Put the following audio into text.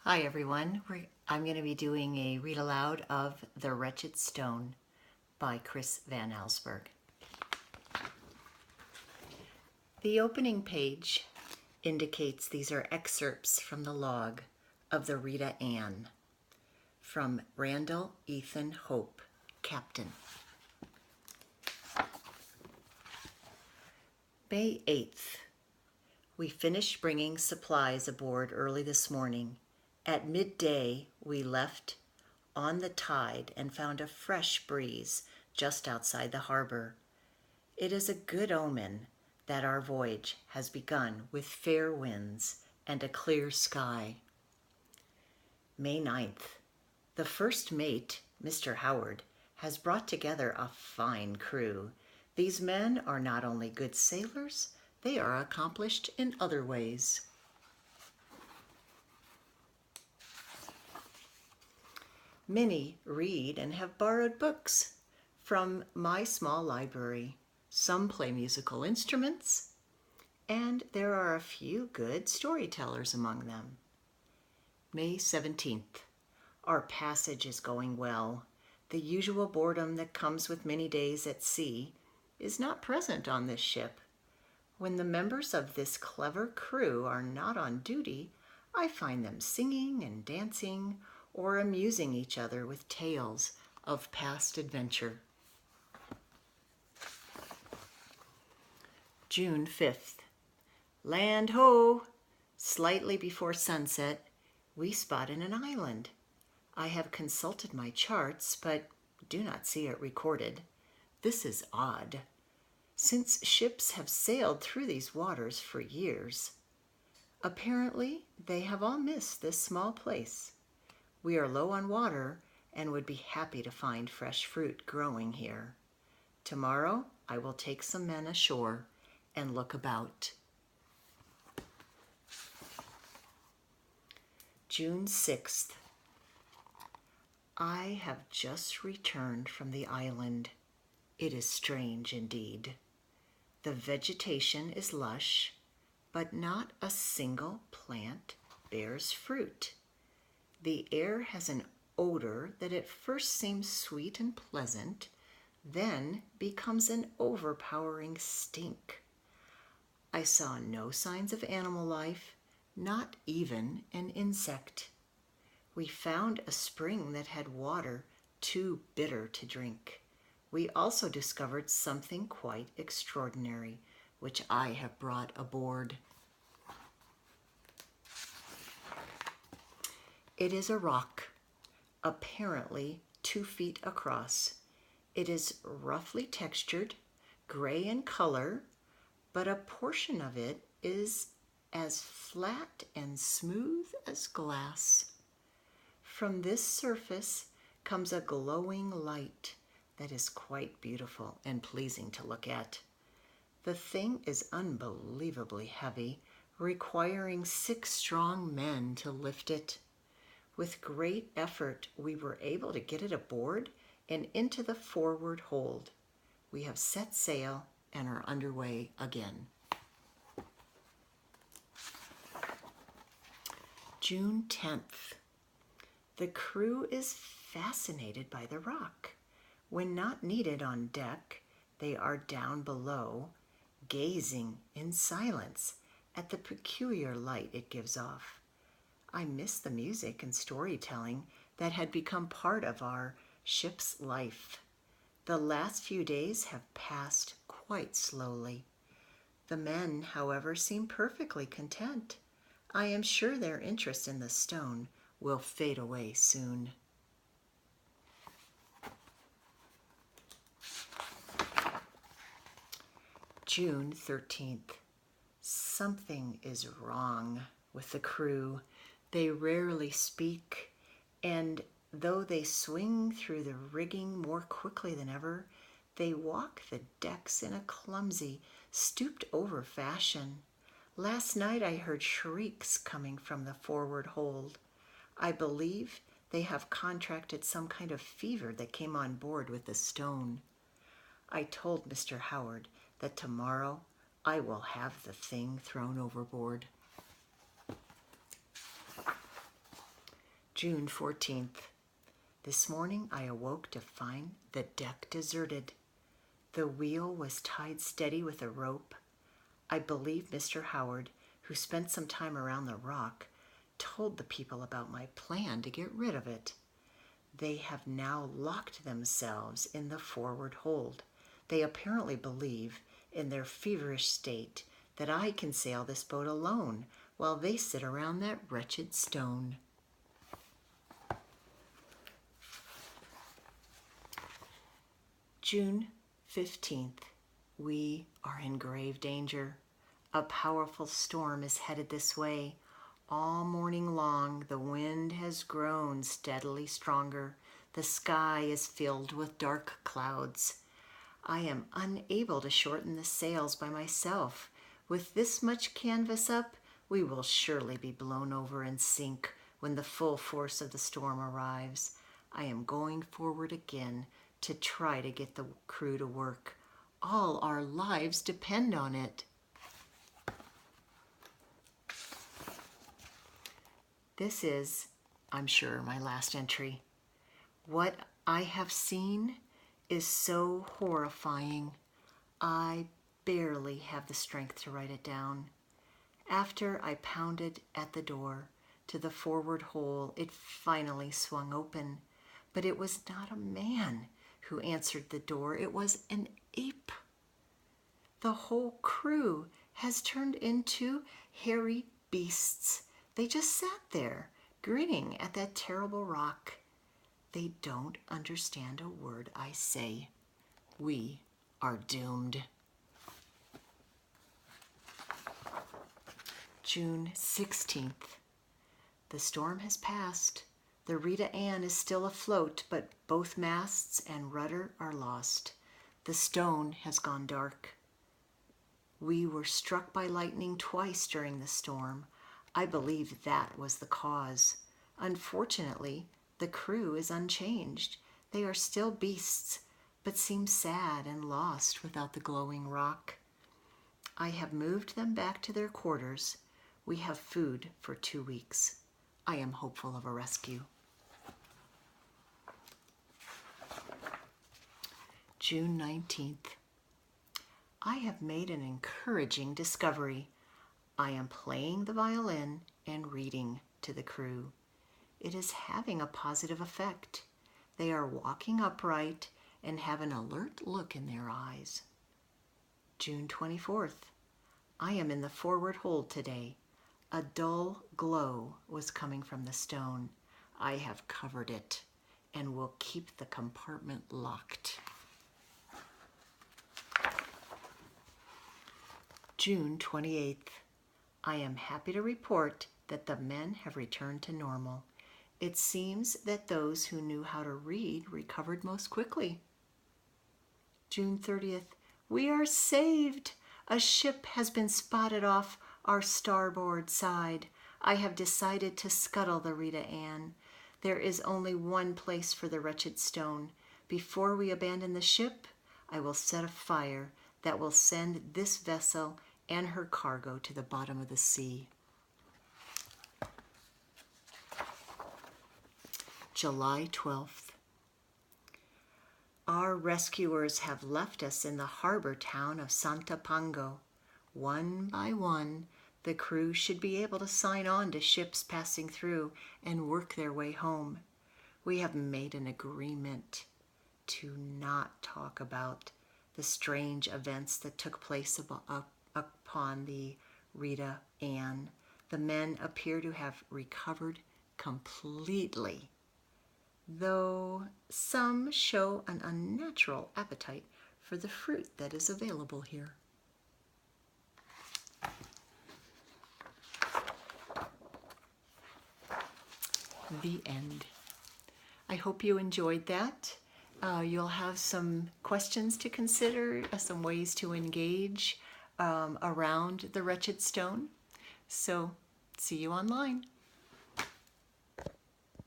Hi everyone, I'm going to be doing a read aloud of The Wretched Stone by Chris Van Allsburg. The opening page indicates these are excerpts from the log of the Rita Ann from Randall Ethan Hope, Captain. May 8th. We finished bringing supplies aboard early this morning. At midday, we left on the tide and found a fresh breeze just outside the harbor. It is a good omen that our voyage has begun with fair winds and a clear sky. May 9th. The first mate, Mr. Howard, has brought together a fine crew. These men are not only good sailors, they are accomplished in other ways. Many read and have borrowed books from my small library. Some play musical instruments, and there are a few good storytellers among them. May 17th. Our passage is going well. The usual boredom that comes with many days at sea is not present on this ship. When the members of this clever crew are not on duty, I find them singing and dancing or amusing each other with tales of past adventure. June 5th. Land ho! Slightly before sunset, we spotted an island. I have consulted my charts, but do not see it recorded. This is odd, since ships have sailed through these waters for years. Apparently, they have all missed this small place. We are low on water and would be happy to find fresh fruit growing here. Tomorrow, I will take some men ashore and look about. June 6th. I have just returned from the island. It is strange indeed. The vegetation is lush, but not a single plant bears fruit. The air has an odor that at first seems sweet and pleasant, then becomes an overpowering stink. I saw no signs of animal life, not even an insect. We found a spring that had water too bitter to drink. We also discovered something quite extraordinary, which I have brought aboard. It is a rock, apparently 2 feet across. It is roughly textured, gray in color, but a portion of it is as flat and smooth as glass. From this surface comes a glowing light that is quite beautiful and pleasing to look at. The thing is unbelievably heavy, requiring 6 strong men to lift it. With great effort, we were able to get it aboard and into the forward hold. We have set sail and are underway again. June 10th. The crew is fascinated by the rock. When not needed on deck, they are down below, gazing in silence at the peculiar light it gives off. I miss the music and storytelling that had become part of our ship's life. The last few days have passed quite slowly. The men, however, seem perfectly content. I am sure their interest in the stone will fade away soon. June 13th. Something is wrong with the crew. They rarely speak, and though they swing through the rigging more quickly than ever, they walk the decks in a clumsy, stooped-over fashion. Last night I heard shrieks coming from the forward hold. I believe they have contracted some kind of fever that came on board with the stone. I told Mr. Howard that tomorrow I will have the thing thrown overboard. June 14th. This morning I awoke to find the deck deserted. The wheel was tied steady with a rope. I believe Mr. Howard, who spent some time around the rock, told the people about my plan to get rid of it. They have now locked themselves in the forward hold. They apparently believe, in their feverish state, that I can sail this boat alone while they sit around that wretched stone. June 15th. We are in grave danger. A powerful storm is headed this way. All morning long, the wind has grown steadily stronger. The sky is filled with dark clouds. I am unable to shorten the sails by myself. With this much canvas up, we will surely be blown over and sink when the full force of the storm arrives. I am going forward again to try to get the crew to work. All our lives depend on it. This is, I'm sure, my last entry. What I have seen is so horrifying. I barely have the strength to write it down. After I pounded at the door to the forward hole, it finally swung open. But it was not a man who answered the door. It was an ape. The whole crew has turned into hairy beasts. They just sat there, grinning at that terrible rock. They don't understand a word I say. We are doomed. June 16th. The storm has passed. The Rita Ann is still afloat, but both masts and rudder are lost. The stone has gone dark. We were struck by lightning twice during the storm. I believe that was the cause. Unfortunately, the crew is unchanged. They are still beasts, but seem sad and lost without the glowing rock. I have moved them back to their quarters. We have food for 2 weeks. I am hopeful of a rescue. June 19th. I have made an encouraging discovery. I am playing the violin and reading to the crew. It is having a positive effect. They are walking upright and have an alert look in their eyes. June 24th. I am in the forward hold today. A dull glow was coming from the stone. I have covered it and will keep the compartment locked. June 28th. I am happy to report that the men have returned to normal. It seems that those who knew how to read recovered most quickly. June 30th. We are saved. A ship has been spotted off our starboard side. I have decided to scuttle the Rita Ann. There is only one place for the wretched stone. Before we abandon the ship, I will set a fire that will send this vessel and her cargo to the bottom of the sea. July 12th. Our rescuers have left us in the harbor town of Santa Pongo. One by one, the crew should be able to sign on to ships passing through and work their way home. We have made an agreement to not talk about the strange events that took place upon the Rita Ann. The men appear to have recovered completely, though some show an unnatural appetite for the fruit that is available here. The end. I hope you enjoyed that. You'll have some questions to consider, some ways to engage around the wretched stone. So, see you online.